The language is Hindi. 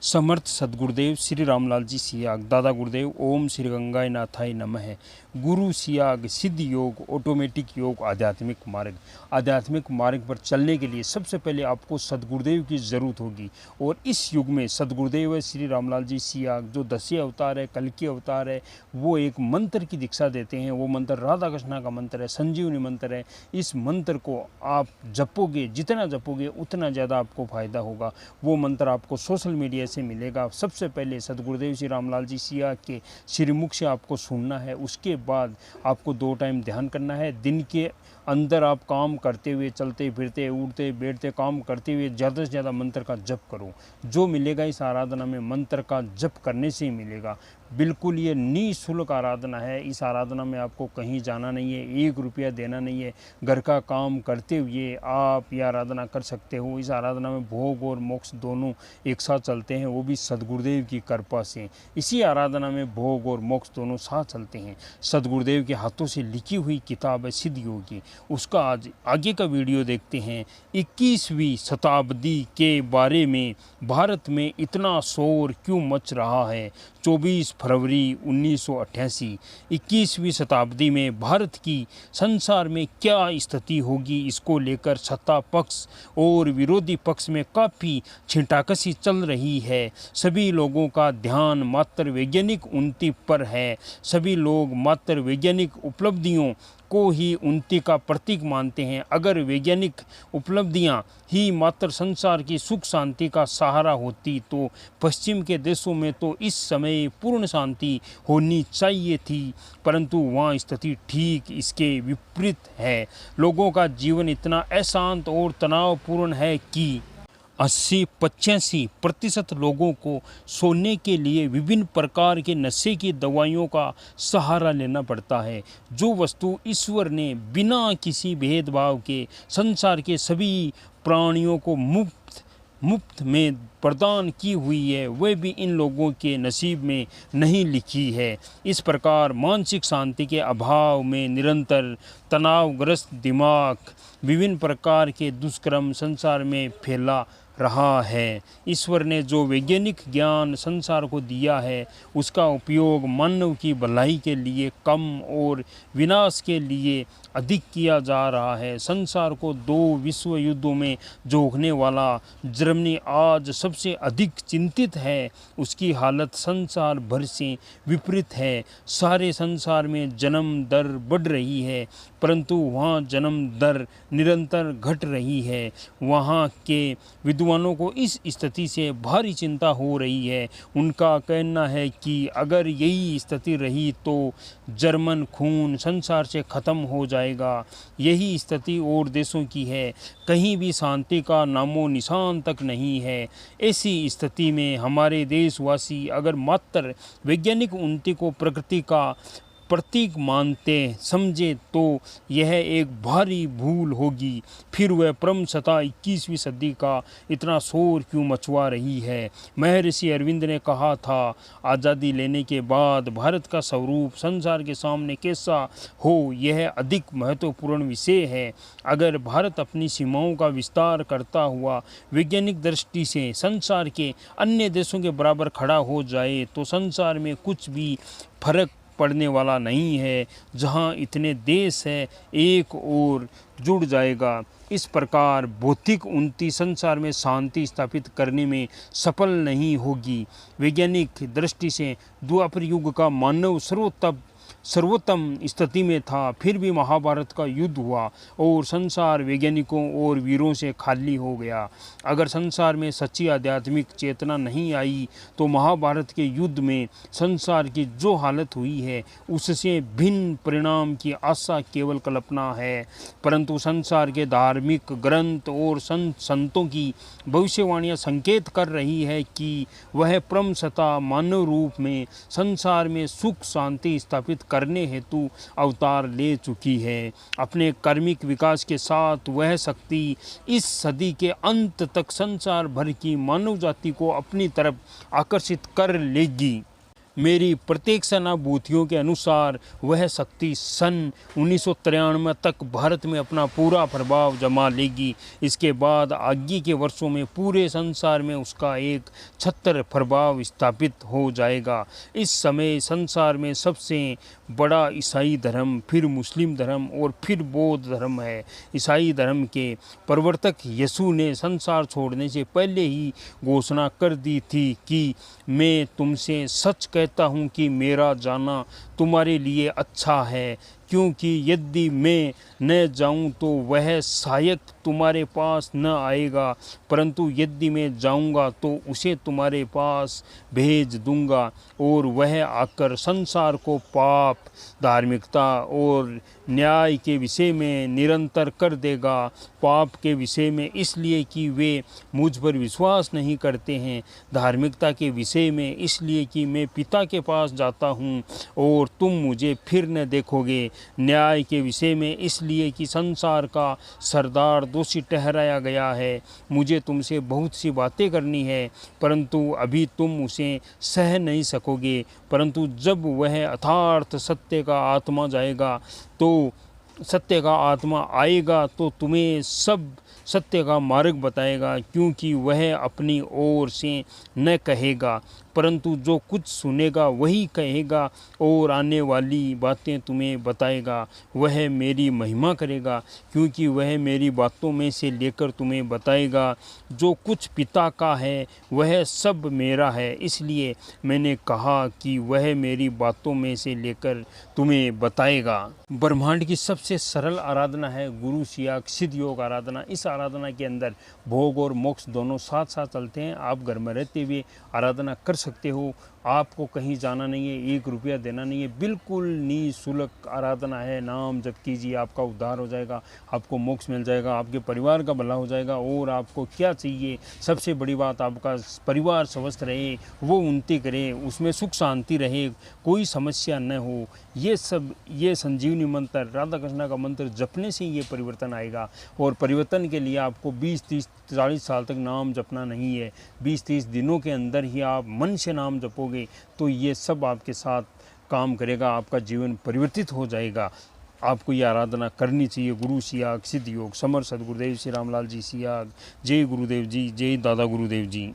समर्थ सदगुरुदेव श्री रामलाल जी सियाग दादा गुरुदेव ओम श्री गंगाय नाथाय नमः। गुरु सियाग सिद्ध योग ऑटोमेटिक योग आध्यात्मिक मार्ग पर चलने के लिए सबसे पहले आपको सदगुरुदेव की ज़रूरत होगी। और इस युग में सदगुरुदेव श्री रामलाल जी सियाग जो 10वें अवतार है, कल की अवतार है, वो एक मंत्र की दीक्षा देते हैं। वो मंत्र राधा कृष्णा का मंत्र है, संजीवनी मंत्र है। इस मंत्र को आप जपोगे, जितना जपोगे उतना ज़्यादा आपको फ़ायदा होगा। वो मंत्र आपको सोशल मीडिया से मिलेगा। सबसे पहले सदगुरुदेव श्री रामलाल जी सियाग के श्रीमुख से आपको सुनना है। उसके बाद आपको 2 टाइम ध्यान करना है। दिन के अंदर आप काम करते हुए, चलते फिरते, उठते बैठते काम करते हुए ज़्यादा से ज़्यादा मंत्र का जप करो। जो मिलेगा इस आराधना में मंत्र का जप करने से ही मिलेगा। बिल्कुल ये निःशुल्क आराधना है। इस आराधना में आपको कहीं जाना नहीं है, 1 रुपया देना नहीं है। घर का काम करते हुए आप ये आराधना कर सकते हो। इस आराधना में भोग और मोक्ष दोनों एक साथ चलते हैं, वो भी सदगुरुदेव की कृपा से। इसी आराधना में भोग और मोक्ष दोनों साथ चलते हैं। सदगुरुदेव के हाथों से लिखी हुई किताब है सिद्ध योगी, उसका आज आगे का वीडियो देखते हैं। 21वीं शताब्दी के बारे में भारत में इतना शोर क्यों मच रहा है? 24 फरवरी 1988। 21वीं शताब्दी में भारत की संसार में क्या स्थिति होगी, इसको लेकर सत्ता पक्ष और विरोधी पक्ष में काफ़ी छींटाकशी चल रही है। सभी लोगों का ध्यान मात्र वैज्ञानिक उन्नति पर है। सभी लोग मात्र वैज्ञानिक उपलब्धियों को ही उन्नति का प्रतीक मानते हैं। अगर वैज्ञानिक उपलब्धियां ही मात्र संसार की सुख शांति का सहारा होती तो पश्चिम के देशों में तो इस समय पूर्ण शांति होनी चाहिए थी, परंतु वहाँ स्थिति ठीक इसके विपरीत है। लोगों का जीवन इतना अशांत और तनावपूर्ण है कि 80-85% लोगों को सोने के लिए विभिन्न प्रकार के नशे की दवाइयों का सहारा लेना पड़ता है। जो वस्तु ईश्वर ने बिना किसी भेदभाव के संसार के सभी प्राणियों को मुफ्त में प्रदान की हुई है, वह भी इन लोगों के नसीब में नहीं लिखी है। इस प्रकार मानसिक शांति के अभाव में निरंतर तनावग्रस्त दिमाग विभिन्न प्रकार के दुष्कर्म संसार में फैला रहा है। ईश्वर ने जो वैज्ञानिक ज्ञान संसार को दिया है उसका उपयोग मानव की भलाई के लिए कम और विनाश के लिए अधिक किया जा रहा है। संसार को 2 विश्व युद्धों में झोंकने वाला जर्मनी आज सबसे अधिक चिंतित है। उसकी हालत संसार भर से विपरीत है। सारे संसार में जन्म दर बढ़ रही है, परंतु वहाँ जन्म दर निरंतर घट रही है। वहाँ के विद्वानों को इस स्थिति से भारी चिंता हो रही है। उनका कहना है कि अगर यही स्थिति रही तो जर्मन खून संसार से ख़त्म हो जाएगा। यही स्थिति और देशों की है। कहीं भी शांति का नामो निशान तक नहीं है। ऐसी स्थिति में हमारे देशवासी अगर मात्र वैज्ञानिक उन्नति को प्रकृति का प्रतीक मानते समझे तो यह एक भारी भूल होगी। फिर वह परम सत्ता 21वीं सदी का इतना शोर क्यों मचवा रही है? महर्षि अरविंद ने कहा था, आज़ादी लेने के बाद भारत का स्वरूप संसार के सामने कैसा हो, यह अधिक महत्वपूर्ण विषय है। अगर भारत अपनी सीमाओं का विस्तार करता हुआ वैज्ञानिक दृष्टि से संसार के अन्य देशों के बराबर खड़ा हो जाए तो संसार में कुछ भी फर्क पड़ने वाला नहीं है। जहां इतने देश है, एक और जुड़ जाएगा। इस प्रकार भौतिक उन्नति संसार में शांति स्थापित करने में सफल नहीं होगी। वैज्ञानिक दृष्टि से द्वापर युग का मानव सर्वोत्तम स्थिति में था, फिर भी महाभारत का युद्ध हुआ और संसार वैज्ञानिकों और वीरों से खाली हो गया। अगर संसार में सच्ची आध्यात्मिक चेतना नहीं आई तो महाभारत के युद्ध में संसार की जो हालत हुई है उससे भिन्न परिणाम की आशा केवल कल्पना है। परंतु संसार के धार्मिक ग्रंथ और संतों की भविष्यवाणियाँ संकेत कर रही है कि वह परम सत्ता मानव रूप में संसार में सुख शांति स्थापित करने हेतु अवतार ले चुकी है। अपने कार्मिक विकास के साथ वह शक्ति इस सदी के अंत तक संसार भर की मानव जाति को अपनी तरफ आकर्षित कर लेगी। मेरी प्रत्येक अनुभूतियों के अनुसार वह शक्ति सन 1993 तक भारत में अपना पूरा प्रभाव जमा लेगी। इसके बाद आगे के वर्षों में पूरे संसार में उसका एक छत्र प्रभाव स्थापित हो जाएगा। इस समय संसार में सबसे बड़ा ईसाई धर्म, फिर मुस्लिम धर्म और फिर बौद्ध धर्म है। ईसाई धर्म के प्रवर्तक यीशु ने संसार छोड़ने से पहले ही घोषणा कर दी थी कि मैं तुमसे सच कहता हूँ कि मेरा जाना तुम्हारे लिए अच्छा है, क्योंकि यदि मैं न जाऊं तो वह शायद तुम्हारे पास न आएगा, परंतु यदि मैं जाऊंगा तो उसे तुम्हारे पास भेज दूंगा और वह आकर संसार को पाप, धार्मिकता और न्याय के विषय में निरंतर कर देगा। पाप के विषय में इसलिए कि वे मुझ पर विश्वास नहीं करते हैं, धार्मिकता के विषय में इसलिए कि मैं पिता के पास जाता हूँ और तुम मुझे फिर न देखोगे, न्याय के विषय में इसलिए कि संसार का सरदार दोषी ठहराया गया है। मुझे तुमसे बहुत सी बातें करनी है, परंतु अभी तुम उसे सह नहीं सकोगे, परंतु जब वह यथार्थ सत्य का आत्मा जाएगा तो सत्य का आत्मा आएगा तो तुम्हें सब सत्य का मार्ग बताएगा, क्योंकि वह अपनी ओर से न कहेगा, परंतु जो कुछ सुनेगा वही कहेगा और आने वाली बातें तुम्हें बताएगा। वह मेरी महिमा करेगा, क्योंकि वह मेरी बातों में से लेकर तुम्हें बताएगा। जो कुछ पिता का है वह सब मेरा है, इसलिए मैंने कहा कि वह मेरी बातों में से लेकर तुम्हें बताएगा। ब्रह्मांड की सबसे सरल आराधना है गुरु शियाग सिद्ध योग आराधना। इस आराधना के अंदर भोग और मोक्ष दोनों साथ साथ चलते हैं। आप घर में रहते हुए आराधना कर सकते हो, आपको कहीं जाना नहीं है, 1 रुपया देना नहीं है, बिल्कुल निःशुल्क आराधना है। नाम जप कीजिए, आपका उद्धार हो जाएगा, आपको मोक्ष मिल जाएगा, आपके परिवार का भला हो जाएगा। और आपको क्या चाहिए, सबसे बड़ी बात आपका परिवार स्वस्थ रहे, वो उन्नति करे, उसमें सुख शांति रहे, कोई समस्या न हो। ये संजीवनी मंत्र, राधा कृष्ण का मंत्र जपने से ये परिवर्तन आएगा। और परिवर्तन के लिए आपको 20, 30, 40 साल तक नाम जपना नहीं है, 20-30 दिनों के अंदर ही आप मन से नाम जपोगे तो ये सब आपके साथ काम करेगा, आपका जीवन परिवर्तित हो जाएगा। आपको ये आराधना करनी चाहिए। गुरु शियाग सिद्ध योग समर सदगुरुदेव श्री रामलाल जी शियाग। जय गुरुदेव जी, जय दादा गुरुदेव जी।